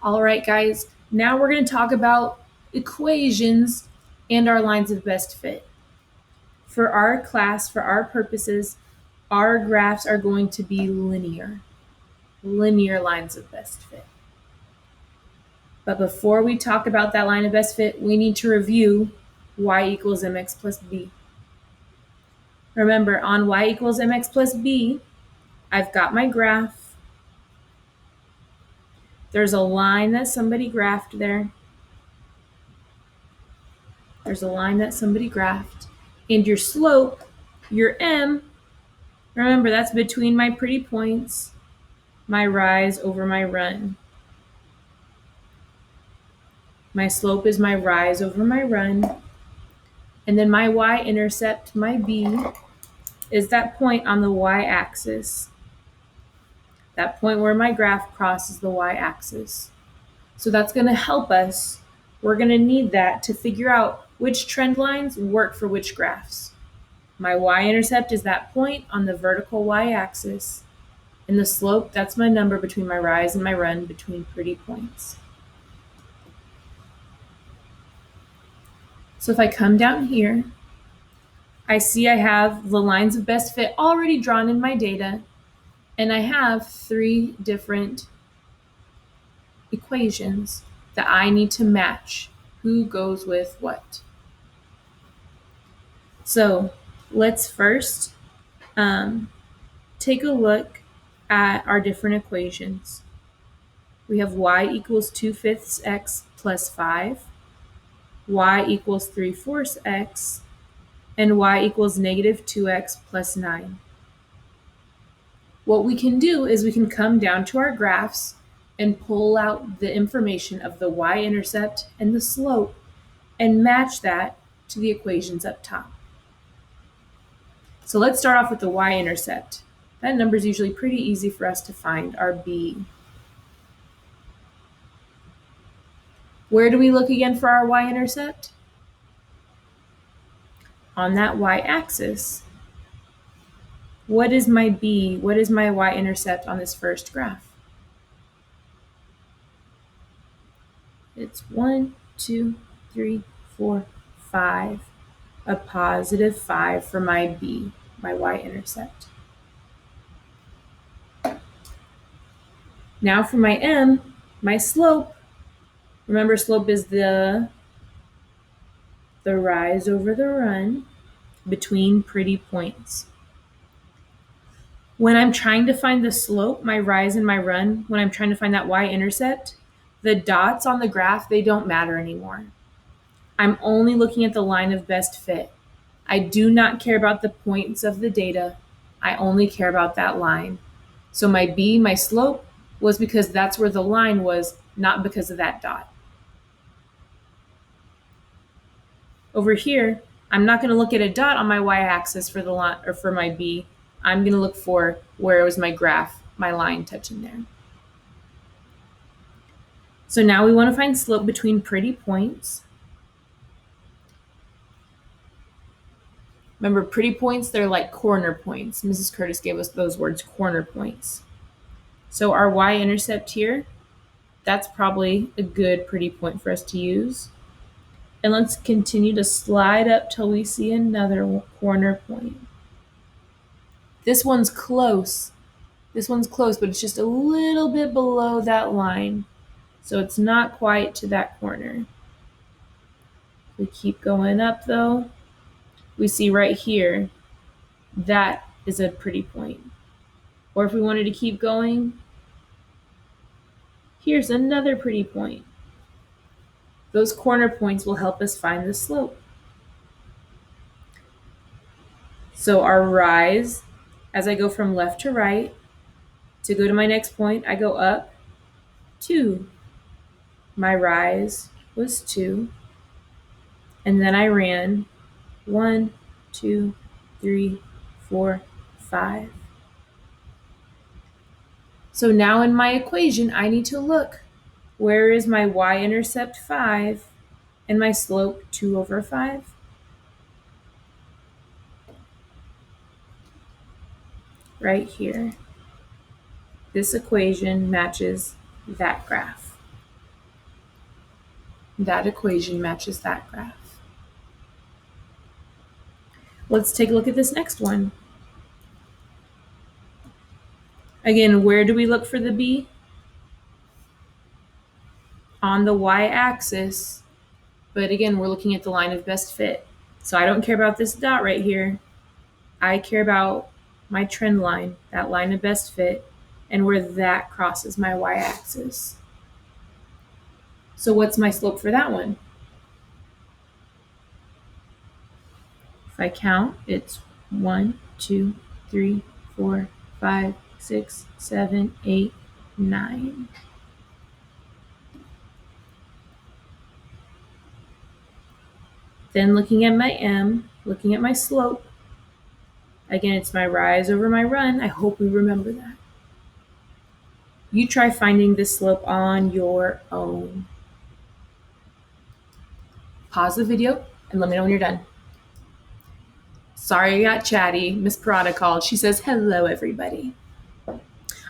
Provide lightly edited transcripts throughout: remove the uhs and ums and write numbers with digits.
All right, guys, now we're going to talk about equations and our lines of best fit. For our class, for our purposes, our graphs are going to be linear lines of best fit. But before we talk about that line of best fit, we need to review y equals mx plus b. Remember, on y equals mx plus b, I've got my graph. There's a line that somebody graphed there. And your slope, your m, remember that's between my pretty points, my rise over my run. My slope is my rise over my run. And then my y-intercept, my b, is that point on the y-axis. That point where my graph crosses the y-axis. So that's going to help us. We're going to need that to figure out which trend lines work for which graphs. My y-intercept is that point on the vertical y-axis. And the slope, that's my number between my rise and my run between pretty points. So if I come down here, I see I have the lines of best fit already drawn in my data, and I have 3 different equations that I need to match who goes with what. So let's first take a look at our different equations. We have y equals 2/5 x plus 5, y equals 3/4 x, and y equals negative 2x plus 9. What we can do is we can come down to our graphs and pull out the information of the y-intercept and the slope and match that to the equations up top. So let's start off with the y-intercept. That number is usually pretty easy for us to find, our b. Where do we look again for our y-intercept? On that y-axis. What is my b? What is my y-intercept on this first graph? It's 1, 2, 3, 4, 5. A positive 5 for my b, my y-intercept. Now for my m, my slope. Remember, slope is the rise over the run between pretty points. When I'm trying to find the slope, my rise and my run, when I'm trying to find that y-intercept, the dots on the graph, they don't matter anymore. I'm only looking at the line of best fit. I do not care about the points of the data. I only care about that line. So my b, my slope, was because that's where the line was, not because of that dot. Over here, I'm not going to look at a dot on my y-axis for the line or for my b. I'm going to look for where was my graph, my line touching there. So now we want to find slope between pretty points. Remember, pretty points, they're like corner points. Mrs. Curtis gave us those words, corner points. So our y-intercept here, that's probably a good pretty point for us to use. And let's continue to slide up till we see another corner point. This one's close. But it's just a little bit below that line. So it's not quite to that corner. We keep going up though. We see right here, that is a pretty point. Or if we wanted to keep going, here's another pretty point. Those corner points will help us find the slope. So our rise, as I go from left to right, to go to my next point, I go up 2. My rise was 2. And then I ran 1, 2, 3, 4, 5. So now in my equation, I need to look. Where is my y-intercept 5 and my slope 2/5? Right here. This equation matches that graph. That equation matches that graph. Let's take a look at this next one. Again, where do we look for the b? On the y-axis. But again, we're looking at the line of best fit. So I don't care about this dot right here. I care about my trend line, that line of best fit, and where that crosses my y-axis. So what's my slope for that one? If I count, it's 1, 2, 3, 4, 5, 6, 7, 8, 9. Then looking at my m, looking at my slope, again, it's my rise over my run. I hope we remember that. You try finding this slope on your own. Pause the video and let me know when you're done. Sorry I got chatty. Miss Parada called. She says, hello, everybody.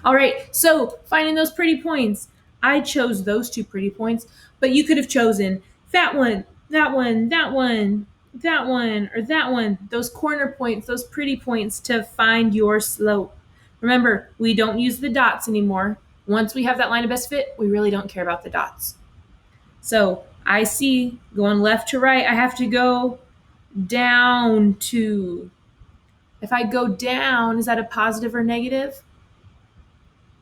All right, so finding those pretty points. I chose those two pretty points, but you could have chosen that one, that one, that one, that one, or that one. Those corner points, those pretty points to find your slope. Remember, we don't use the dots anymore. Once we have that line of best fit, we really don't care about the dots. So I see going left to right, I have to go down to. If I go down, is that a positive or negative?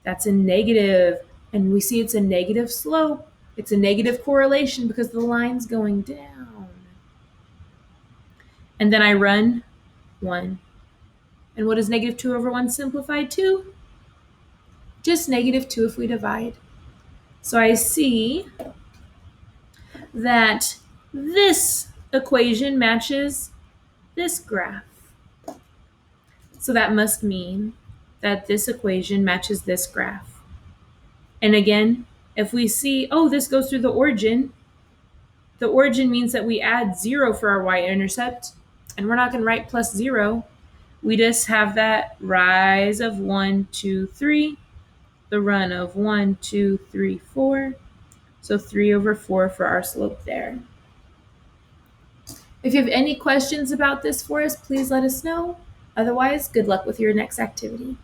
That's a negative. And we see it's a negative slope. It's a negative correlation because the line's going down. And then I run 1. And what is negative 2 over 1 simplified to? Just negative 2 if we divide. So I see that this equation matches this graph. So that must mean that this equation matches this graph. And again, if we see, oh, this goes through the origin means that we add 0 for our y-intercept, and we're not going to write plus 0. We just have that rise of 1, 2, 3, the run of 1, 2, 3, 4. So 3 over 4 for our slope there. If you have any questions about this for us, please let us know. Otherwise, good luck with your next activity.